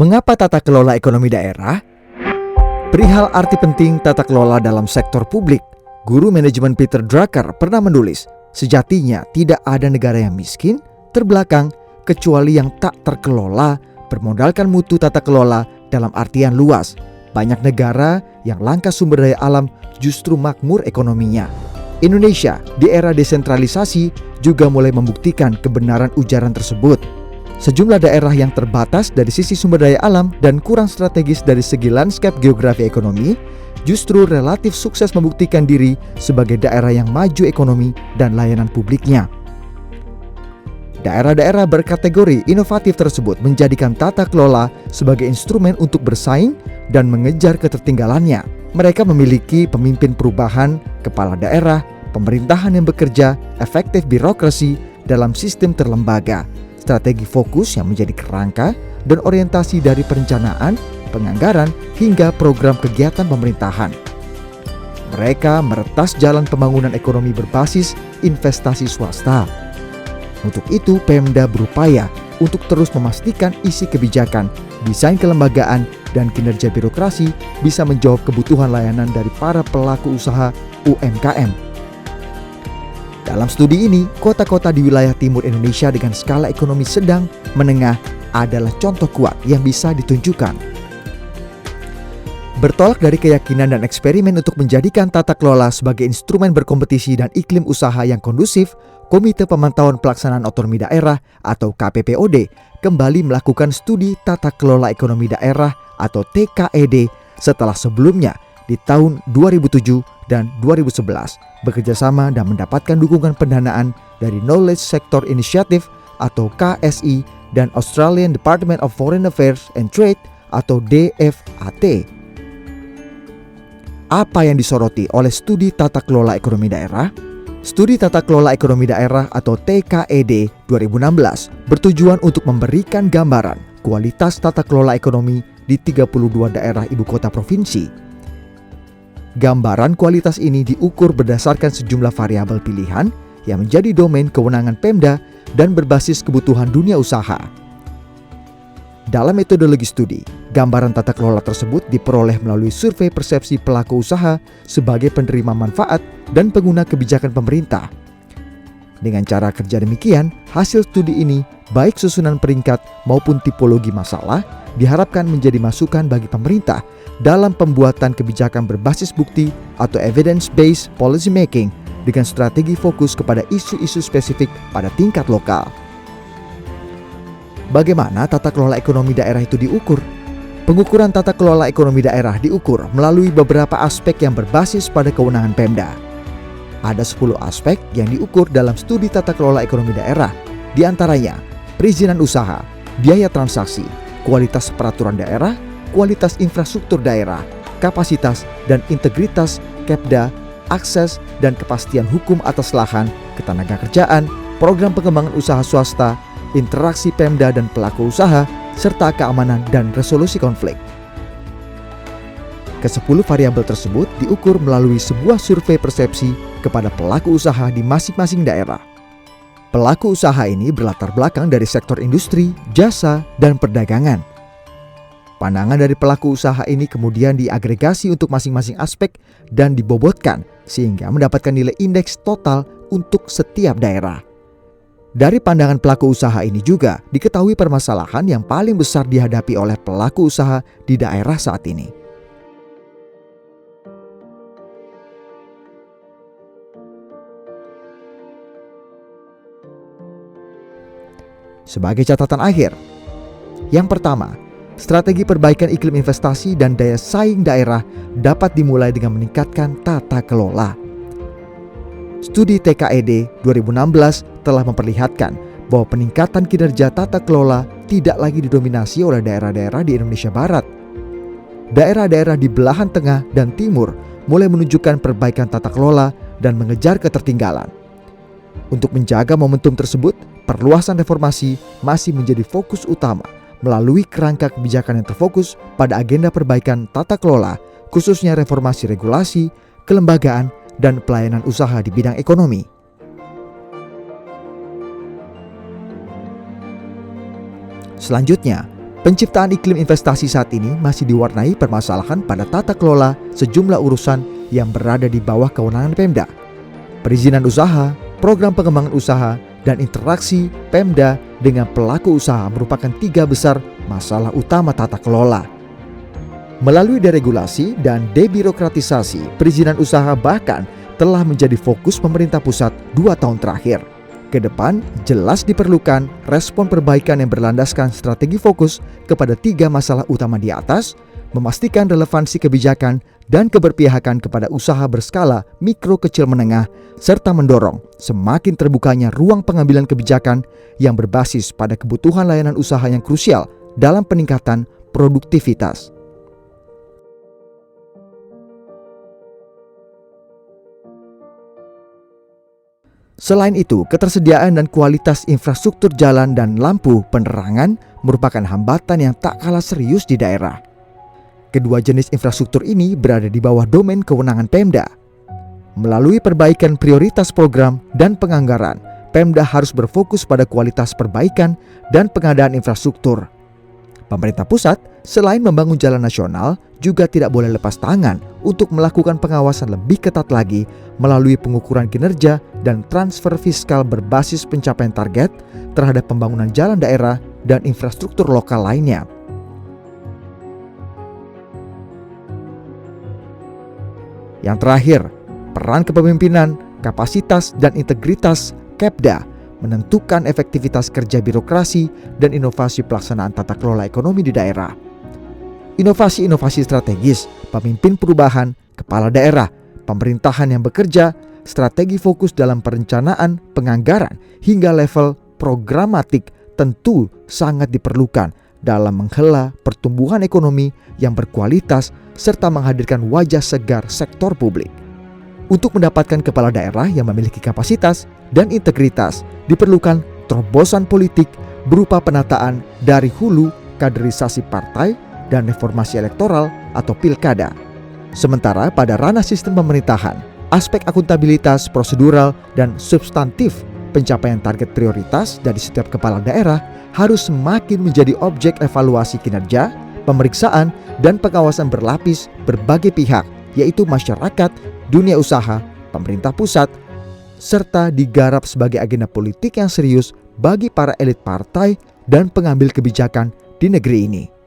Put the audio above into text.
Mengapa tata kelola ekonomi daerah? Perihal arti penting tata kelola dalam sektor publik, guru manajemen Peter Drucker pernah menulis, sejatinya tidak ada negara yang miskin, terbelakang, kecuali yang tak terkelola, bermodalkan mutu tata kelola dalam artian luas. Banyak negara yang langka sumber daya alam justru makmur ekonominya. Indonesia di era desentralisasi juga mulai membuktikan kebenaran ujaran tersebut. Sejumlah daerah yang terbatas dari sisi sumber daya alam dan kurang strategis dari segi lanskap geografi ekonomi justru relatif sukses membuktikan diri sebagai daerah yang maju ekonomi dan layanan publiknya. Daerah-daerah berkategori inovatif tersebut menjadikan tata kelola sebagai instrumen untuk bersaing dan mengejar ketertinggalannya. Mereka memiliki pemimpin perubahan, kepala daerah, pemerintahan yang bekerja, efektif birokrasi dalam sistem terlembaga, strategi fokus yang menjadi kerangka dan orientasi dari perencanaan, penganggaran, hingga program kegiatan pemerintahan. Mereka meretas jalan pembangunan ekonomi berbasis investasi swasta. Untuk itu, Pemda berupaya untuk terus memastikan isi kebijakan, desain kelembagaan, dan kinerja birokrasi bisa menjawab kebutuhan layanan dari para pelaku usaha UMKM. Dalam studi ini, kota-kota di wilayah timur Indonesia dengan skala ekonomi sedang menengah adalah contoh kuat yang bisa ditunjukkan. Bertolak dari keyakinan dan eksperimen untuk menjadikan tata kelola sebagai instrumen berkompetisi dan iklim usaha yang kondusif, Komite Pemantauan Pelaksanaan Otonomi Daerah atau KPPOD kembali melakukan studi tata kelola ekonomi daerah atau TKED setelah sebelumnya di tahun 2007 dan 2011 bekerjasama dan mendapatkan dukungan pendanaan dari Knowledge Sector Initiative atau KSI dan Australian Department of Foreign Affairs and Trade atau DFAT. Apa yang disoroti oleh studi tata kelola ekonomi daerah? Studi Tata Kelola Ekonomi Daerah atau TKED 2016 bertujuan untuk memberikan gambaran kualitas tata kelola ekonomi di 32 daerah ibu kota provinsi. Gambaran kualitas ini diukur berdasarkan sejumlah variabel pilihan yang menjadi domain kewenangan Pemda dan berbasis kebutuhan dunia usaha. Dalam metodologi studi, gambaran tata kelola tersebut diperoleh melalui survei persepsi pelaku usaha sebagai penerima manfaat dan pengguna kebijakan pemerintah. Dengan cara kerja demikian, hasil studi ini, baik susunan peringkat maupun tipologi masalah, diharapkan menjadi masukan bagi pemerintah dalam pembuatan kebijakan berbasis bukti atau evidence-based policy making dengan strategi fokus kepada isu-isu spesifik pada tingkat lokal. Bagaimana tata kelola ekonomi daerah itu diukur? Pengukuran tata kelola ekonomi daerah diukur melalui beberapa aspek yang berbasis pada kewenangan Pemda. Ada 10 aspek yang diukur dalam studi tata kelola ekonomi daerah, di antaranya perizinan usaha, biaya transaksi, kualitas peraturan daerah, kualitas infrastruktur daerah, kapasitas dan integritas Kepda, akses dan kepastian hukum atas lahan, ketenagakerjaan, program pengembangan usaha swasta, interaksi Pemda dan pelaku usaha, serta keamanan dan resolusi konflik. Ke-10 variabel tersebut diukur melalui sebuah survei persepsi kepada pelaku usaha di masing-masing daerah. Pelaku usaha ini berlatar belakang dari sektor industri, jasa, dan perdagangan. Pandangan dari pelaku usaha ini kemudian diagregasi untuk masing-masing aspek dan dibobotkan sehingga mendapatkan nilai indeks total untuk setiap daerah. Dari pandangan pelaku usaha ini juga diketahui permasalahan yang paling besar dihadapi oleh pelaku usaha di daerah saat ini. Sebagai catatan akhir, yang pertama, strategi perbaikan iklim investasi dan daya saing daerah dapat dimulai dengan meningkatkan tata kelola. Studi TKED 2016 telah memperlihatkan bahwa peningkatan kinerja tata kelola tidak lagi didominasi oleh daerah-daerah di Indonesia Barat. Daerah-daerah di belahan tengah dan timur mulai menunjukkan perbaikan tata kelola dan mengejar ketertinggalan. Untuk menjaga momentum tersebut, perluasan reformasi masih menjadi fokus utama melalui kerangka kebijakan yang terfokus pada agenda perbaikan tata kelola, khususnya reformasi regulasi, kelembagaan, dan pelayanan usaha di bidang ekonomi. Selanjutnya, Penciptaan iklim investasi saat ini masih diwarnai permasalahan pada tata kelola sejumlah urusan yang berada di bawah kewenangan Pemda. Perizinan usaha, program pengembangan usaha, dan interaksi Pemda dengan pelaku usaha merupakan 3 besar masalah utama tata kelola. Melalui deregulasi dan debirokratisasi, perizinan usaha bahkan telah menjadi fokus pemerintah pusat 2 tahun terakhir. Ke depan, jelas diperlukan respon perbaikan yang berlandaskan strategi fokus kepada 3 masalah utama di atas, memastikan relevansi kebijakan dan keberpihakan kepada usaha berskala mikro kecil menengah, serta mendorong semakin terbukanya ruang pengambilan kebijakan yang berbasis pada kebutuhan layanan usaha yang krusial dalam peningkatan produktivitas. Selain itu, ketersediaan dan kualitas infrastruktur jalan dan lampu penerangan merupakan hambatan yang tak kalah serius di daerah. Kedua jenis infrastruktur ini berada di bawah domain kewenangan Pemda. Melalui perbaikan prioritas program dan penganggaran, Pemda harus berfokus pada kualitas perbaikan dan pengadaan infrastruktur. Pemerintah pusat, selain membangun jalan nasional, juga tidak boleh lepas tangan untuk melakukan pengawasan lebih ketat lagi melalui pengukuran kinerja dan transfer fiskal berbasis pencapaian target terhadap pembangunan jalan daerah dan infrastruktur lokal lainnya. Yang terakhir, peran kepemimpinan, kapasitas, dan integritas Kepda menentukan efektivitas kerja birokrasi dan inovasi pelaksanaan tata kelola ekonomi di daerah. Inovasi-inovasi strategis, pemimpin perubahan, kepala daerah, pemerintahan yang bekerja, strategi fokus dalam perencanaan, penganggaran, hingga level programatik tentu sangat diperlukan dalam menghela pertumbuhan ekonomi yang berkualitas serta menghadirkan wajah segar sektor publik. Untuk mendapatkan kepala daerah yang memiliki kapasitas dan integritas, diperlukan terobosan politik berupa penataan dari hulu, kaderisasi partai, dan reformasi elektoral atau pilkada. Sementara pada ranah sistem pemerintahan, aspek akuntabilitas, prosedural, dan substantif pencapaian target prioritas dari setiap kepala daerah harus semakin menjadi objek evaluasi kinerja, pemeriksaan, dan pengawasan berlapis berbagai pihak, yaitu masyarakat, dunia usaha, pemerintah pusat, serta digarap sebagai agenda politik yang serius bagi para elit partai dan pengambil kebijakan di negeri ini.